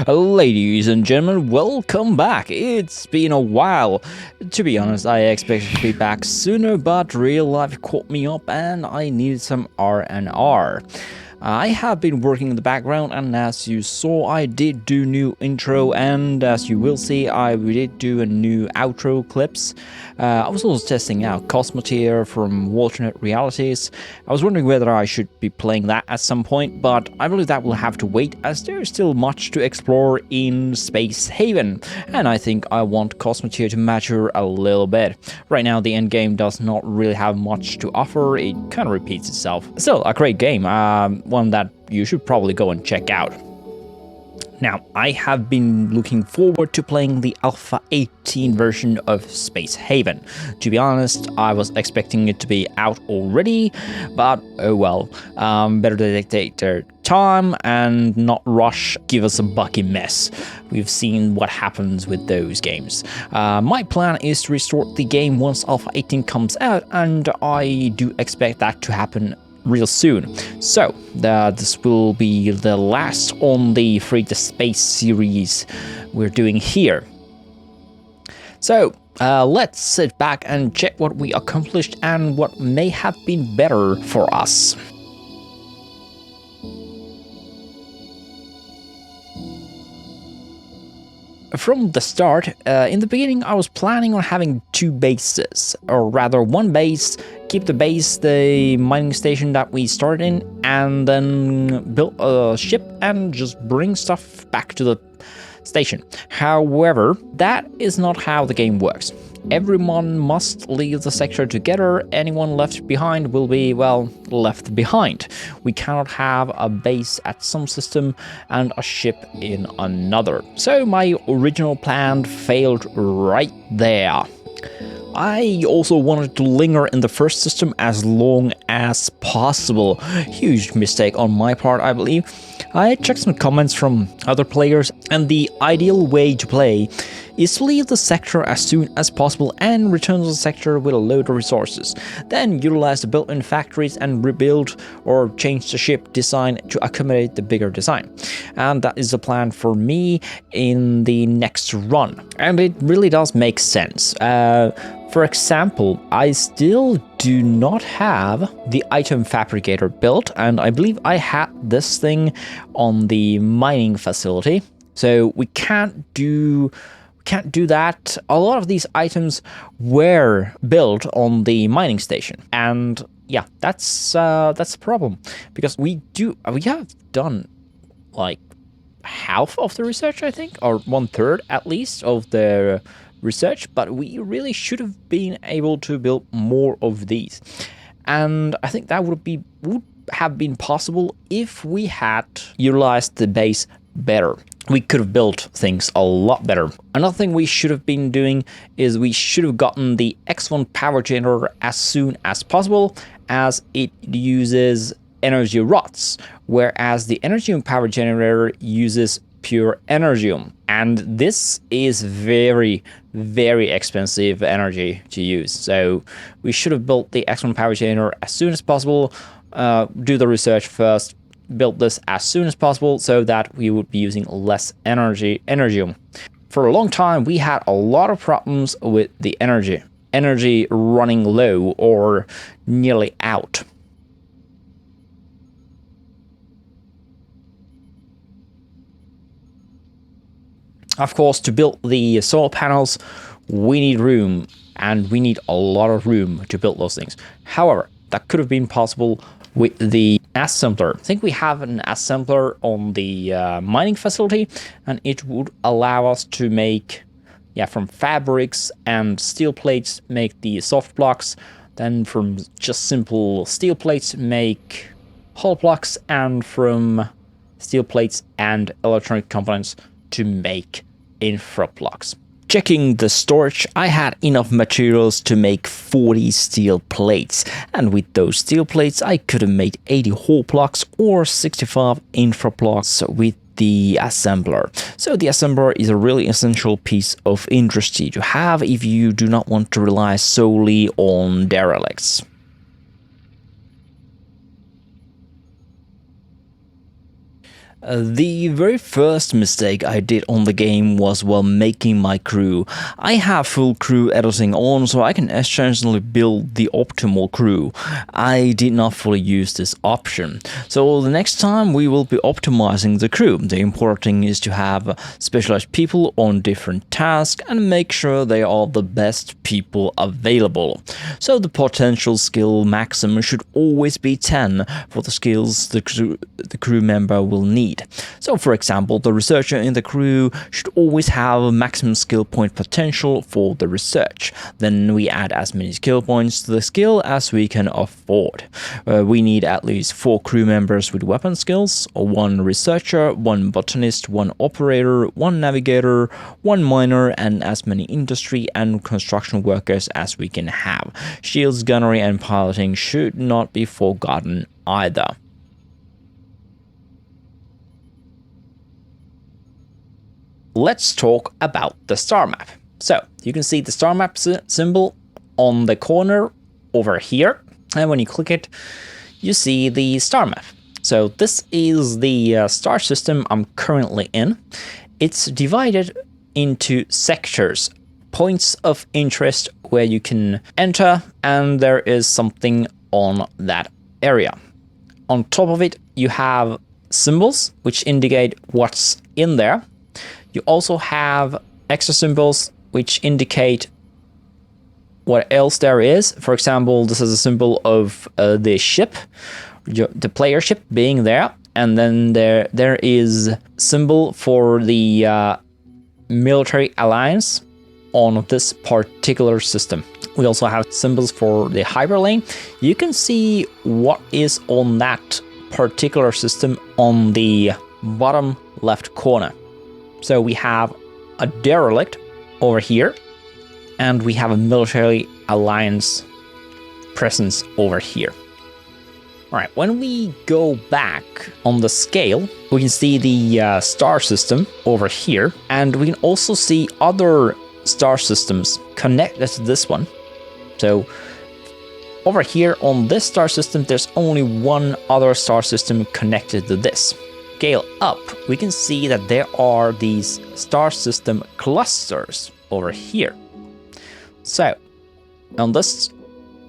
Ladies and gentlemen, welcome back. It's been a while. To be honest, I expected to be back sooner, but real life caught me up and I needed some R&R. I have been working in the background, and as you saw, I did do new intro, and as you will see, I did do a new outro clips. I was also testing out Cosmoteer from alternate realities. I was wondering whether I should be playing that at some point, but I believe that will have to wait, as there's still much to explore in Spacehaven, and I think I want Cosmoteer to mature a little bit. Right now, the endgame does not really have much to offer. It kind of repeats itself. Still, a great game. One that you should probably go and check out. Now, I have been looking forward to playing the Alpha 18 version of Spacehaven. To be honest, I was expecting it to be out already, but oh well. Better to take their time and not rush, give us a buggy mess. We've seen what happens with those games. My plan is to restore the game once Alpha 18 comes out, and I do expect that to happen real soon. So this will be the last on the Free to Space series we're doing here. So let's sit back and check what we accomplished and what may have been better for us. From the start, in the beginning, I was planning on having two bases, or rather one base, keep the mining station that we started in, and then build a ship and just bring stuff back to the station. However, that is not how the game works. Everyone must leave the sector together. Anyone left behind will be, well, left behind. We cannot have a base at some system and a ship in another. So my original plan failed right there. I also wanted to linger in the first system as long as possible. Huge mistake on my part, I believe. I checked some comments from other players, and the ideal way to play is to leave the sector as soon as possible and return to the sector with a load of resources. Then utilize the built-in factories and rebuild or change the ship design to accommodate the bigger design. And that is the plan for me in the next run. And it really does make sense. For example, I still do not have the item fabricator built, and I believe I had this thing on the mining facility. So we can't do that. A lot of these items were built on the mining station, and yeah, that's a problem, because we have done like half of the research, I think, or 1/3 at least of the research, but we really should have been able to build more of these, and I think that would have been possible if we had utilized the base better. We could have built things a lot better. Another thing we should have been doing is we should have gotten the X1 power generator as soon as possible, as it uses energy rods, whereas the Energium power generator uses pure Energium, and this is very, very expensive energy to use. So we should have built the X1 power generator as soon as possible, do the research first, build this as soon as possible so that we would be using less Energium. For a long time, we had a lot of problems with the energy running low or nearly out. Of course, to build the solar panels, we need room, and we need a lot of room to build those things. However, that could have been possible with the assembler. I think we have an assembler on the mining facility, and it would allow us to make, from fabrics and steel plates, make the soft blocks, then from just simple steel plates, make hull blocks, and from steel plates and electronic components to make infra blocks. Checking the storage, I had enough materials to make 40 steel plates, and with those steel plates I could have made 80 hull blocks or 65 infra blocks with the assembler. So the assembler is a really essential piece of industry to have if you do not want to rely solely on derelicts. The very first mistake I did on the game was while making my crew. I have full crew editing on, so I can essentially build the optimal crew. I did not fully use this option. So the next time we will be optimizing the crew. The important thing is to have specialized people on different tasks and make sure they are the best people available. So the potential skill maximum should always be 10 for the skills the crew member will need. So for example, the researcher in the crew should always have a maximum skill point potential for the research. Then we add as many skill points to the skill as we can afford. We need at least 4 crew members with weapon skills, 1 researcher, 1 botanist, 1 operator, 1 navigator, 1 miner, and as many industry and construction workers as we can have. Shields, gunnery, and piloting should not be forgotten either. Let's talk about the star map. So you can see the star map symbol on the corner over here, and when you click it, you see the star map. So this is the star system I'm currently in. It's divided into sectors, points of interest where you can enter, and there is something on that area. On top of it, you have symbols which indicate what's in there. You also have extra symbols which indicate what else there is. For example, this is a symbol of the ship, the player ship being there, and then there is symbol for the military alliance on this particular system. We also have symbols for the hyperlane. You can see what is on that particular system on the bottom left corner. So we have a derelict over here, and we have a military alliance presence over here. All right, when we go back on the scale, we can see the star system over here, and we can also see other star systems connected to this one. So over here on this star system, there's only one other star system connected to this. Scale up, we can see that there are these star system clusters over here. So on this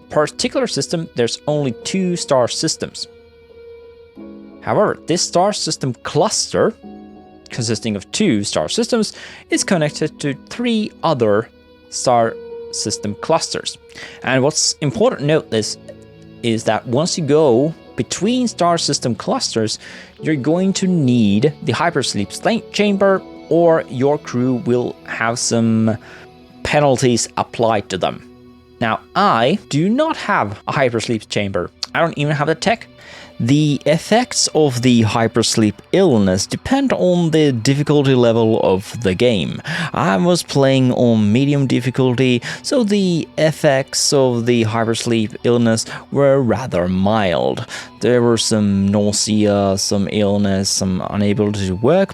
particular system, there's only 2 star systems. However, this star system cluster, consisting of 2 star systems, is connected to 3 other star system clusters. And what's important to note is that once you go between star system clusters, you're going to need the hypersleep chamber, or your crew will have some penalties applied to them. Now, I do not have a hypersleep chamber. I don't even have the tech. The effects of the hypersleep illness depend on the difficulty level of the game. I was playing on medium difficulty, so the effects of the hypersleep illness were rather mild. There were some nausea, some illness, some unable to work.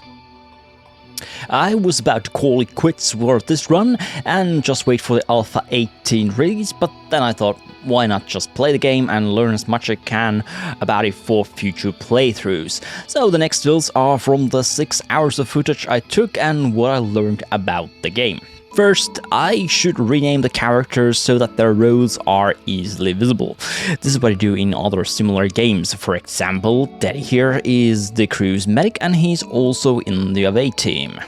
I was about to call it quits for this run and just wait for the Alpha 18 release, but then I thought, why not just play the game and learn as much as I can about it for future playthroughs. So the next stills are from the 6 hours of footage I took and what I learned about the game. First, I should rename the characters so that their roles are easily visible. This is what I do in other similar games. For example, Daddy here is the crew's medic and he's also in the away team.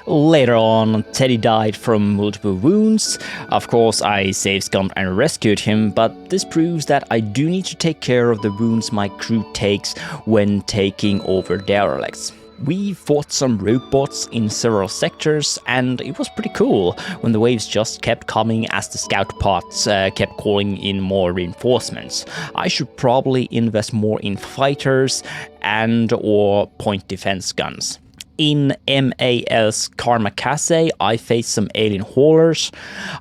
Later on, Teddy died from multiple wounds. Of course, I save-scummed and rescued him, but this proves that I do need to take care of the wounds my crew takes when taking over derelicts. We fought some robots in several sectors, and it was pretty cool when the waves just kept coming as the scout pods kept calling in more reinforcements. I should probably invest more in fighters and or point defense guns. In MAS Karmakase, I faced some alien haulers.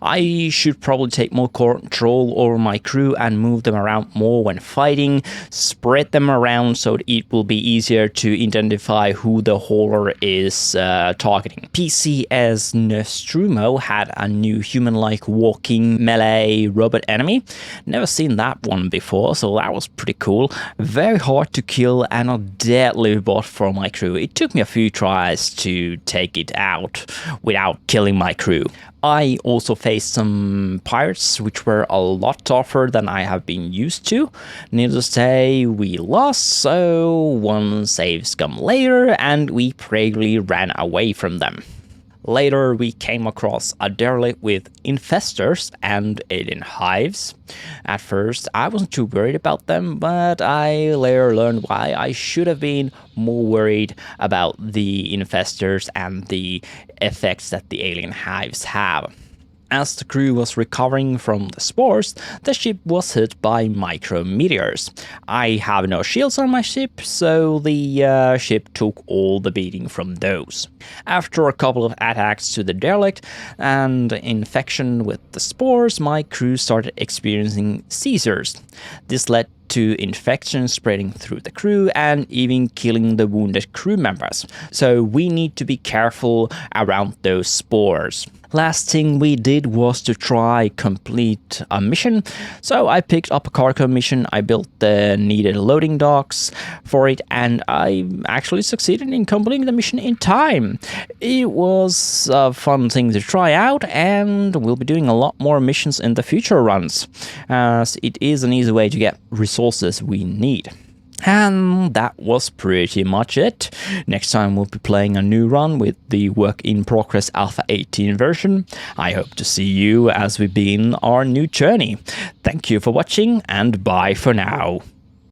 I should probably take more control over my crew and move them around more when fighting, spread them around so it will be easier to identify who the hauler is targeting. PCS Nostromo had a new human-like walking melee robot enemy. Never seen that one before, so that was pretty cool. Very hard to kill and a deadly bot for my crew. It took me a few tries to take it out without killing my crew. I also faced some pirates, which were a lot tougher than I have been used to. Needless to say, we lost, so one saves come later, and we bravely ran away from them. Later, we came across a derelict with infestors and alien hives. At first, I wasn't too worried about them, but I later learned why I should have been more worried about the infestors and the effects that the alien hives have. As the crew was recovering from the spores, the ship was hit by micrometeors. I have no shields on my ship, so the ship took all the beating from those. After a couple of attacks to the derelict and infection with the spores, my crew started experiencing seizures. This led to infection spreading through the crew and even killing the wounded crew members. So we need to be careful around those spores. Last thing we did was to try complete a mission. So I picked up a cargo mission, I built the needed loading docks for it, and I actually succeeded in completing the mission in time. It was a fun thing to try out, and we'll be doing a lot more missions in the future runs, as it is an easy way to get resources we need. And that was pretty much it. Next time we'll be playing a new run with the work-in-progress Alpha 18 version. I hope to see you as we begin our new journey. Thank you for watching, and bye for now.